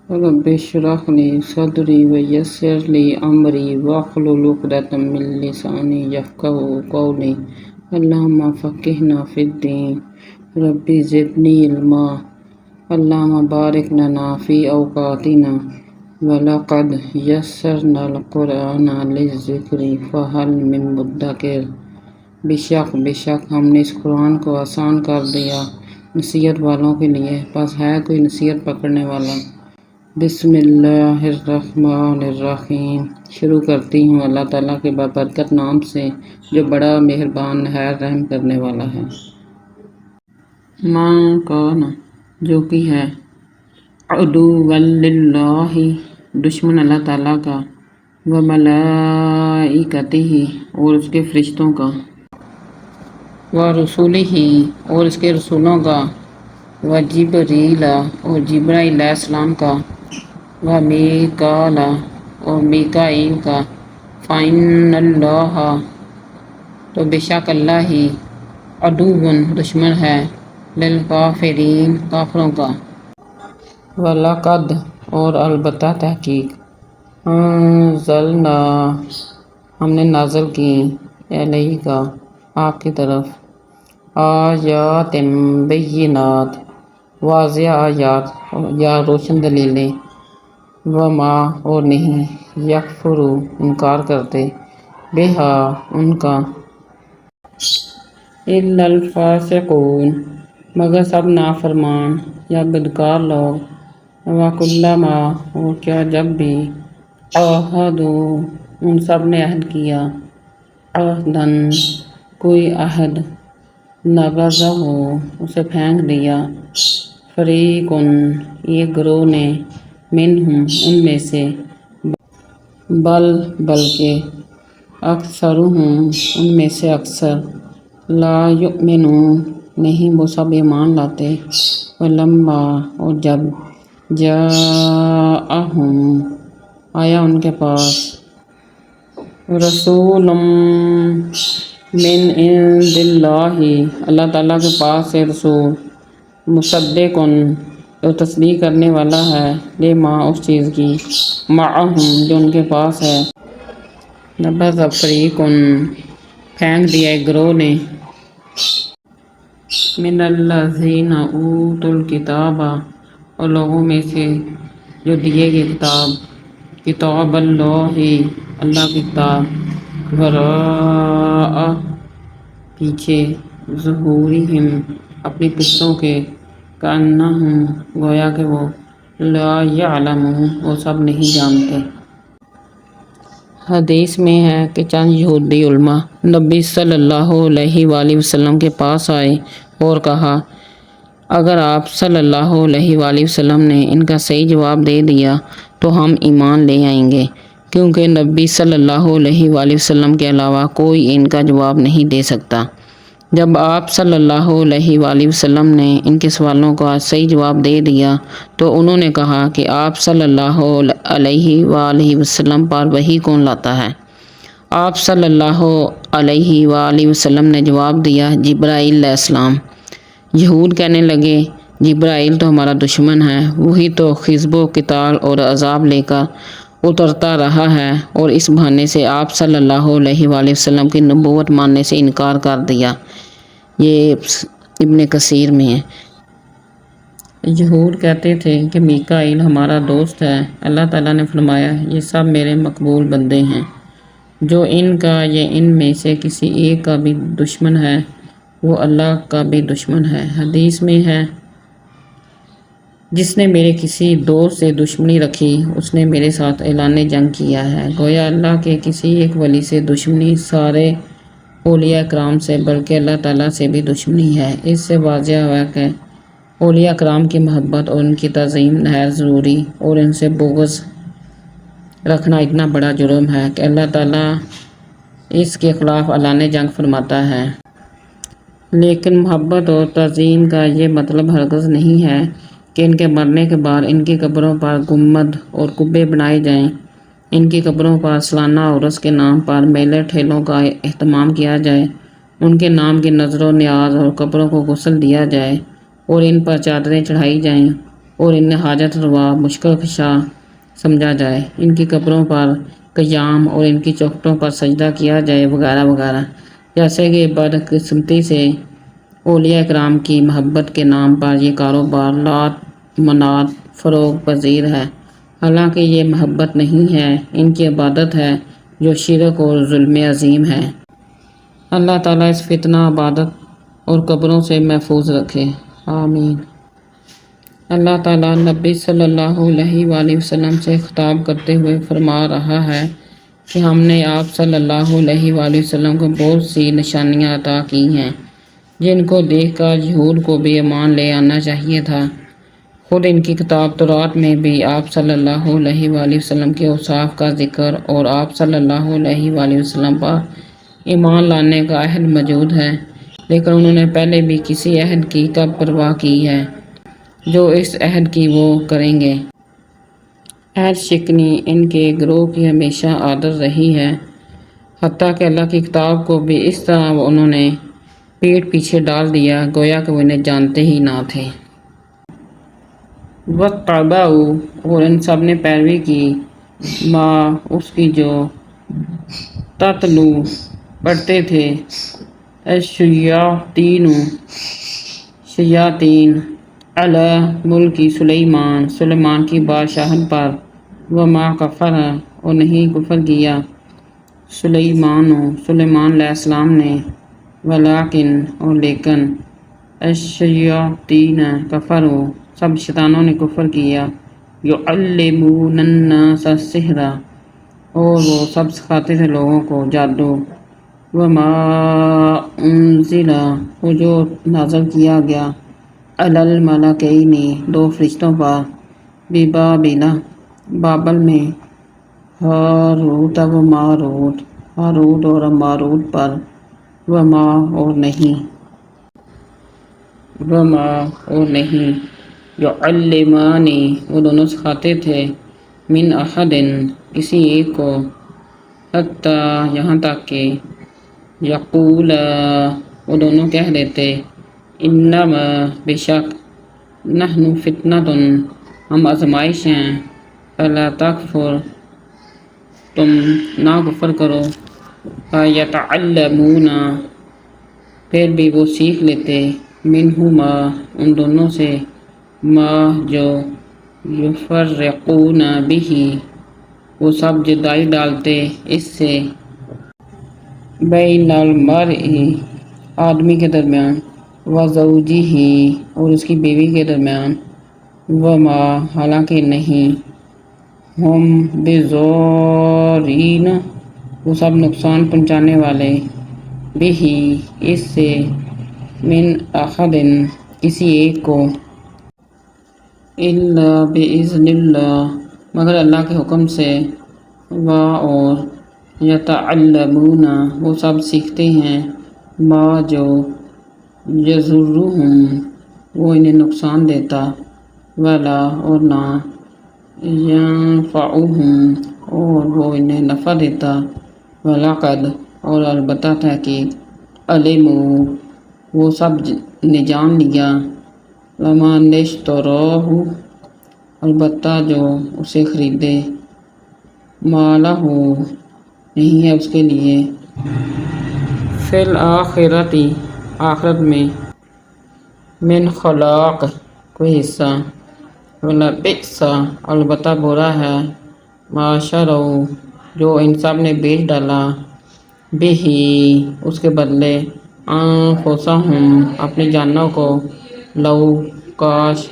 رب اشرح لي صدري ويسر لي أمري واحلل عقدة من لساني يفقهوا قولي اللهم فقهنا في الدين رب زدني علما اللهم بارك لنا في أوقاتنا ولقد يسرنا القرآن للذكر فهل من مدکر۔ بے شک ہم نے اس قرآن کو آسان کر دیا نصیحت والوں کے لیے، پس ہے کوئی نصیحت پکڑنے والا۔ بسم اللہ الرحمن الرحیم۔ شروع کرتی ہوں اللہ تعالیٰ کے بابرکت نام سے جو بڑا مہربان نہایت رحم کرنے والا ہے۔ مَن کان جو کہ ہے عدوًّا للہ دشمن اللہ تعالیٰ کا، وملائکتہ اور اس کے فرشتوں کا، ورسلہ اور اس کے رسولوں کا، وجبریل اور جبرائیل علیہ السلام کا، ومیکال اور میکائیل کا، فإن اللہ تو بے شک اللہ ہی عدوٌ دشمن ہے، للکافرین کافروں کا۔ وَلَقَدْ اور البتہ تحقیق، انزلنا ہم نے نازل کی، الیک کا آپ کی طرف، آیات بینات واضح آیات یا روشن دلیلیں، وما اور نہیں، یکفر انکار کرتے، بہا ان کا، الا الفاسقون مگر سب نافرمان یا بدکار لوگ، وکلما اور کیا جب بھی، عاہدوا ان سب نے عہد کیا، عہداً کوئی عہد، نبذہ اسے پھینک دیا، فریق ایک گروہ نے، منہم ان میں سے، بلکہ اکثرہم ان میں سے اکثر، لا یؤمنون نہیں وہ سب ایمان لاتے، ولما اور جب، جاءہم آیا ان کے پاس، رسول من عند اللہ اللہ تعالیٰ کے پاس سے رسول، مصدق جو تصدیق کرنے والا ہے، لما اس چیز کی، معہم جو ان کے پاس ہے، نبذ فریق پھینک دیا ایک گروہ نے، من الذین اوتوا الکتاب اور لوگوں میں سے جو دیے گئے کتاب، کتاب اللہ اللہ کی کتاب، وراء پیچھے، ظہورہم اپنی پشتوں کے، کأنہم گویا کہ وہ، لا یعلمون وہ سب نہیں جانتے۔ حدیث میں ہے کہ چند یہودی علماء نبی صلی اللہ علیہ وآلہ وسلم کے پاس آئے اور کہا، اگر آپ صلی اللہ علیہ وآلہ وسلم نے ان کا صحیح جواب دے دیا تو ہم ایمان لے آئیں گے، کیونکہ نبی صلی اللہ علیہ وآلہ وسلم کے علاوہ کوئی ان کا جواب نہیں دے سکتا۔ جب آپ صلی اللہ علیہ وآلہ وسلم نے ان کے سوالوں کا صحیح جواب دے دیا تو انہوں نے کہا کہ آپ صلی اللہ علیہ وآلہ وسلم پر وحی کون لاتا ہے؟ آپ صلی اللہ علیہ وآلہ وسلم نے جواب دیا، جبرائیل علیہ السلام۔ یہود کہنے لگے، جبرائیل تو ہمارا دشمن ہے، وہی تو خزب و قتال اور عذاب لے کر اترتا رہا ہے، اور اس بہانے سے آپ صلی اللہ علیہ وآلہ وسلم کی نبوت ماننے سے انکار کر دیا۔ یہ ابن کثیر میں ہے۔ یہود کہتے تھے کہ میکائیل ہمارا دوست ہے، اللہ تعالیٰ نے فرمایا، یہ سب میرے مقبول بندے ہیں، جو ان کا یا ان میں سے کسی ایک کا بھی دشمن ہے وہ اللہ کا بھی دشمن ہے۔ حدیث میں ہے، جس نے میرے کسی دوست سے دشمنی رکھی اس نے میرے ساتھ اعلان جنگ کیا ہے۔ گویا اللہ کے کسی ایک ولی سے دشمنی سارے اولیاء کرام سے بلکہ اللہ تعالیٰ سے بھی دشمنی ہے۔ اس سے واضح ہوا کہ اولیاء کرام کی محبت اور ان کی تعظیم نہایت ضروری، اور ان سے بغض رکھنا اتنا بڑا جرم ہے کہ اللہ تعالیٰ اس کے خلاف اعلان جنگ فرماتا ہے۔ لیکن محبت اور تعظیم کا یہ مطلب ہرگز نہیں ہے کہ ان کے مرنے کے بعد ان کی قبروں پر گنبد اور قبے بنائے جائیں، ان کی قبروں پر سالانہ عرس کے نام پر میلے ٹھیلوں کا اہتمام کیا جائے، ان کے نام کی نذر و نیاز اور قبروں کو غسل دیا جائے اور ان پر چادریں چڑھائی جائیں اور انہیں حاجت روا مشکل کشا سمجھا جائے، ان کی قبروں پر قیام اور ان کی چوکھٹوں پر سجدہ کیا جائے وغیرہ وغیرہ، جیسے کہ بدقسمتی سے اولیاء اکرام کی محبت کے نام پر یہ کاروبار لات منات فروغ پذیر ہے، حالانکہ یہ محبت نہیں ہے، ان کی عبادت ہے جو شرک اور ظلم عظیم ہے۔ اللہ تعالیٰ اس فتنہ عبادت اور قبروں سے محفوظ رکھے، آمین۔ اللہ تعالیٰ نبی صلی اللہ علیہ وآلہ وسلم سے خطاب کرتے ہوئے فرما رہا ہے کہ ہم نے آپ صلی اللہ علیہ وآلہ وسلم کو بہت سی نشانیاں عطا کی ہیں جن کو دیکھ کر یہود کو بھی ایمان لے آنا چاہیے تھا۔ خود ان کی کتاب تورات میں بھی آپ صلی اللہ علیہ وآلہ وسلم کے اوصاف کا ذکر اور آپ صلی اللہ علیہ وآلہ وسلم پر ایمان لانے کا عہد موجود ہے، لیکن انہوں نے پہلے بھی کسی عہد کی کب پرواہ کی ہے جو اس عہد کی وہ کریں گے۔ عہد شکنی ان کے گروہ کی ہمیشہ عادت رہی ہے، حتیٰ کہ اللہ کی کتاب کو بھی اس طرح انہوں نے پیٹھ پیچھے ڈال دیا گویا کہ وہ انہیں جانتے ہی نہ تھے۔ وَاتَّبَعُوا اور ان سب نے پیروی کی ما اس کی جو تتلو پڑھتے تھے الشیاطین شیاطین علی ملک سلیمان کی بادشاہت پر، وما کفر اور نہیں کفر کیا سلیمان علیہ السلام نے، ولیکن اور لیکن الشیاطین کفروا سب شیطانوں نے کفر کیا، یعلمون الناس السحر اور وہ سب سکھاتے تھے لوگوں کو جادو، وما انزل وہ جو نازل کیا گیا علی الملکین دو فرشتوں پر ببابل بابل میں، ہاروت و ماروت ہاروت اور ماروت پر، وما اور نہیں یعلمان وہ دونوں سکھاتے تھے من احد کسی ایک کو، حتیٰ یہاں تک کہ یقولا وہ دونوں کہہ دیتے انما بے شک نحن فتنۃ ہم آزمائش ہیں، فلا تکفر تم نہ کفر کرو، فیتعلمون پھر بھی وہ سیکھ لیتے منہما ان دونوں سے ما جو یفرقون بہ وہ سب جدائی ڈالتے اس سے بین المرء آدمی کے درمیان، وزوجہ اور اس کی بیوی کے درمیان، وما حالانکہ نہیں ہم بضارین وہ سب نقصان پہنچانے والے بہ اس سے من احد کسی ایک کو، الا باذن اللہ مگر اللہ کے حکم سے، اور یتعلمون وہ سب سیکھتے ہیں ما جو یضرہم وہ انہیں نقصان دیتا، ولا اور نہ ینفعہم اور وہ انہیں نفع دیتا، ولقد اور البتہ تحقیق علموا وہ سب نے جان لیا، لمن اشتراہ البتہ جو اسے خریدے، ما لہ نہیں ہے اس کے لیے، فی الآخرۃ آخرت میں، من خلاق کوئی حصہ، ولبئس البتہ برا ہے، ما شروا جو ان سب نے بیچ ڈالا، بہ اس کے بدلے، انفسہم اپنی جانوں کو، لو کاش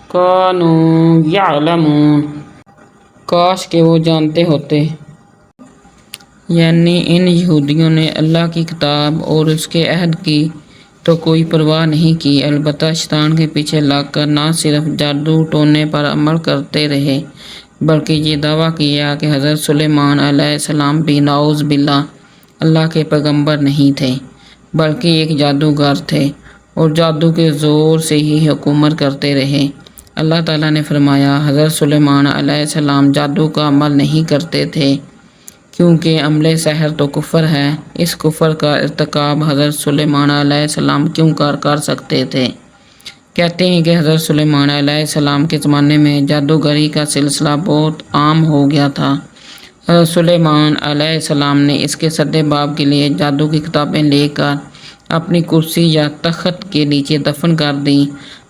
کانوا یعلمون کاش کہ وہ جانتے ہوتے، یعنی ان یہودیوں نے اللہ کی کتاب اور اس کے عہد کی تو کوئی پرواہ نہیں کی، البتہ شیطان کے پیچھے لگ کر نہ صرف جادو ٹونے پر عمل کرتے رہے بلکہ یہ دعویٰ کیا کہ حضرت سلیمان علیہ السلام بھی نعوذ باللہ اللہ کے پیغمبر نہیں تھے بلکہ ایک جادوگر تھے اور جادو کے زور سے ہی حکومت کرتے رہے۔ اللہ تعالیٰ نے فرمایا حضرت سلیمان علیہ السلام جادو کا عمل نہیں کرتے تھے کیونکہ عمل سحر تو کفر ہے، اس کفر کا ارتکاب حضرت سلیمان علیہ السلام کیوں کر سکتے تھے؟ کہتے ہیں کہ حضرت سلیمان علیہ السلام کے زمانے میں جادوگری کا سلسلہ بہت عام ہو گیا تھا۔ حضرت سلیمان علیہ السلام نے اس کے سدے باب کے لیے جادو کی کتابیں لے کر اپنی کرسی یا تخت کے نیچے دفن کر دیں۔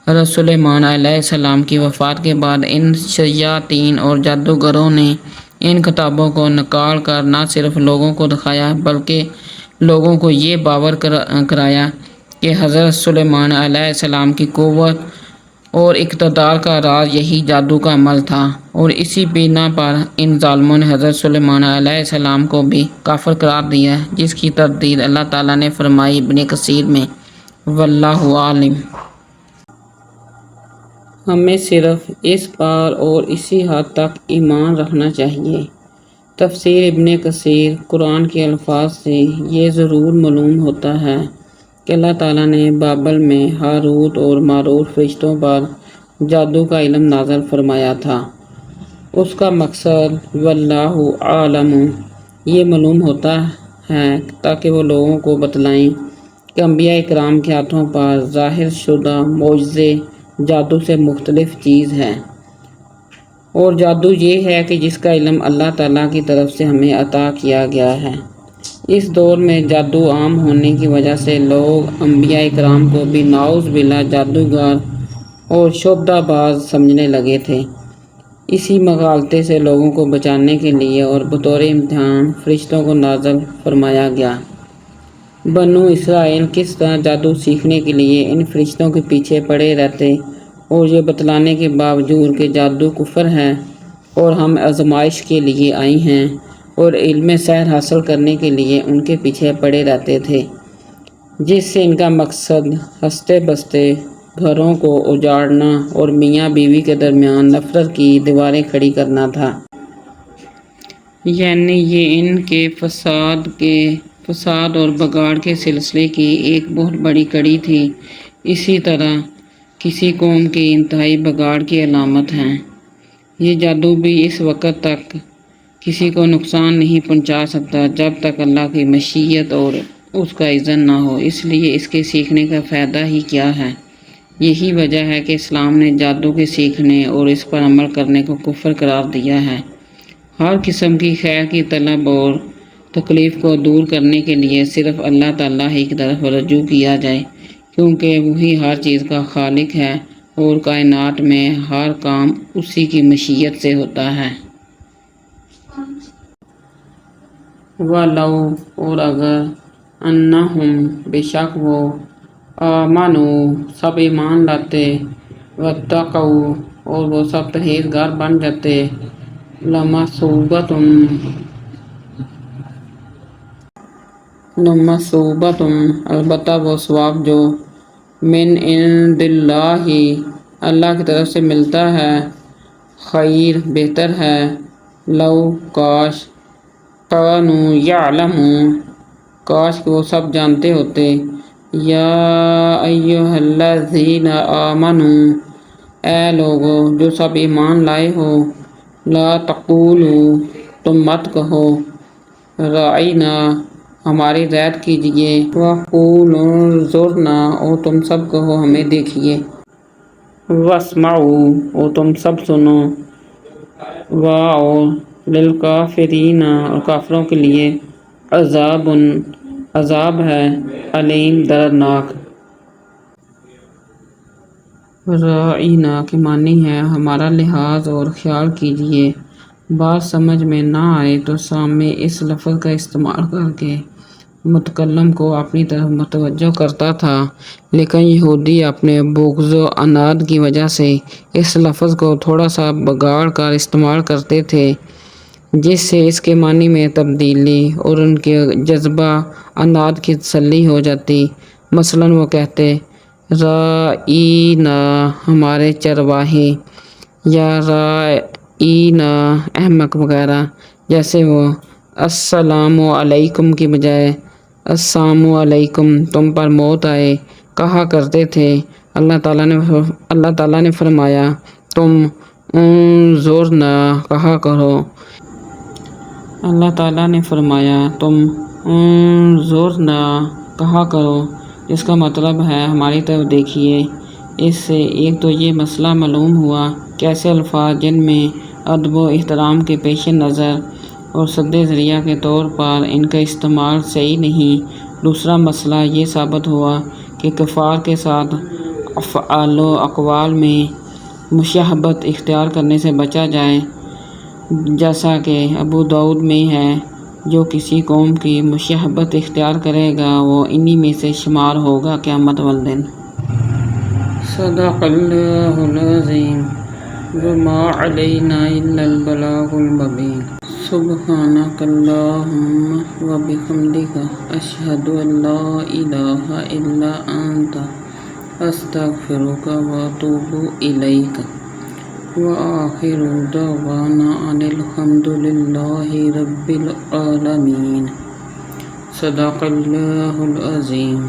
حضرت سلیمان علیہ السلام کی وفات کے بعد ان شیاطین اور جادوگروں نے ان کتابوں کو نکال کر نہ صرف لوگوں کو دکھایا بلکہ لوگوں کو یہ باور کرایا کہ حضرت سلیمان علیہ السلام کی قوت اور اقتدار کا راز یہی جادو کا عمل تھا، اور اسی بنا پر ان ظالموں نے حضرت سلیمان علیہ السلام کو بھی کافر قرار دیا، جس کی تردید اللہ تعالیٰ نے فرمائی ابن کثیر میں۔ واللہ عالم۔ ہمیں صرف اس پر اور اسی حد تک ایمان رکھنا چاہیے۔ تفسیر ابن کثیر۔ قرآن کے الفاظ سے یہ ضرور معلوم ہوتا ہے کہ اللہ تعالیٰ نے بابل میں ہاروت اور ماروت فرشتوں پر جادو کا علم نازل فرمایا تھا۔ اس کا مقصد واللہ عالم یہ معلوم ہوتا ہے تاکہ وہ لوگوں کو بتلائیں کہ انبیاء اکرام کے ہاتھوں پر ظاہر شدہ معجزے جادو سے مختلف چیز ہے، اور جادو یہ ہے کہ جس کا علم اللہ تعالیٰ کی طرف سے ہمیں عطا کیا گیا ہے۔ اس دور میں جادو عام ہونے کی وجہ سے لوگ انبیاء اکرام کو بھی نعوذ باللہ جادوگر اور شعبدہ باز سمجھنے لگے تھے۔ اسی مغالطے سے لوگوں کو بچانے کے لیے اور بطور امتحان فرشتوں کو نازل فرمایا گیا۔ بنو اسرائیل کس طرح جادو سیکھنے کے لیے ان فرشتوں کے پیچھے پڑے رہتے، اور یہ بتلانے کے باوجود کہ جادو کفر ہے اور ہم آزمائش کے لیے آئے ہیں اور علم سحر حاصل کرنے کے لیے ان کے پیچھے پڑے رہتے تھے، جس سے ان کا مقصد ہنستے بستے گھروں کو اجاڑنا اور میاں بیوی کے درمیان نفرت کی دیواریں کھڑی کرنا تھا۔ یعنی یہ ان کے فساد اور بگاڑ کے سلسلے کی ایک بہت بڑی کڑی تھی۔ اسی طرح کسی قوم کی انتہائی بگاڑ کی علامت ہیں۔ یہ جادو بھی اس وقت تک کسی کو نقصان نہیں پہنچا سکتا جب تک اللہ کی مشیت اور اس کا اذن نہ ہو، اس لیے اس کے سیکھنے کا فائدہ ہی کیا ہے۔ یہی وجہ ہے کہ اسلام نے جادو کے سیکھنے اور اس پر عمل کرنے کو کفر قرار دیا ہے۔ ہر قسم کی خیر کی طلب اور تکلیف کو دور کرنے کے لیے صرف اللہ تعالیٰ ہی کی طرف رجوع کیا جائے، کیونکہ وہی ہر چیز کا خالق ہے اور کائنات میں ہر کام اسی کی مشیت سے ہوتا ہے۔ وَلَوْ اور اگر اَنَّهُمْ بے شک وہ آمَنُوا سب ایمان لاتے، وَاتَّقَوْا اور وہ سب پرہیزگار بن جاتے، لَمَثُوبَةٌ البتہ وہ ثواب جو من عند اللہ اللہ کی طرف سے ملتا ہے خیر بہتر ہے، لو کاش کانوا یعلمون کاش کہ وہ سب جانتے ہوتے، یا ایھا الذین آمنوا اے لوگو جو سب ایمان لائے ہو، لا تقولوا تم مت کہو راعینا ہماری رعایت کیجیے، وقولوا انظرنا اور تم سب کہو ہمیں دیکھیے، واسمعوا اور تم سب سنو، اور للکافرین اور کافروں کے لیے عذاب ہے علیم دردناک۔ راعینا کے معنی ہے ہمارا لحاظ اور خیال کیجیے۔ بات سمجھ میں نہ آئے تو سامع اس لفظ کا استعمال کر کے متکلم کو اپنی طرف متوجہ کرتا تھا، لیکن یہودی اپنے بغض و عناد کی وجہ سے اس لفظ کو تھوڑا سا بگاڑ کر استعمال کرتے تھے، جس سے اس کے معنی میں تبدیلی اور ان کے جذبہ عناد کی تسلی ہو جاتی۔ مثلاً وہ کہتے راعینا ہمارے چرواہے، یا راعینا احمق وغیرہ، جیسے وہ السلام علیکم کی بجائے السلام علیکم تم پر موت آئے کہا کرتے تھے۔ اللہ تعالیٰ نے فرمایا تم انظرنا کہا کرو، اللہ تعالیٰ نے فرمایا تم انظرنا کہا کرو، جس کا مطلب ہے ہماری طرف دیکھیے۔ اس سے ایک تو یہ مسئلہ معلوم ہوا کہ ایسے الفاظ جن میں ادب و احترام کے پیش نظر اور سد ذریعہ کے طور پر ان کا استعمال صحیح نہیں۔ دوسرا مسئلہ یہ ثابت ہوا کہ کفار کے ساتھ افعال و اقوال میں مشابہت اختیار کرنے سے بچا جائے، جیسا کہ ابو داؤد میں ہے، جو کسی قوم کی مشابہت اختیار کرے گا وہ انہی میں سے شمار ہوگا قیامت والدن۔ صدق اللہ العظیم۔ وما علینا الا البلاغ المبین۔ سبحانک اللہم وبحمدک اشہد ان لا الہ الا انت استغفرک واتوب الیک۔ وآخر دعوانا ان الحمد للہ رب العالمین۔ صدق اللہ العظیم۔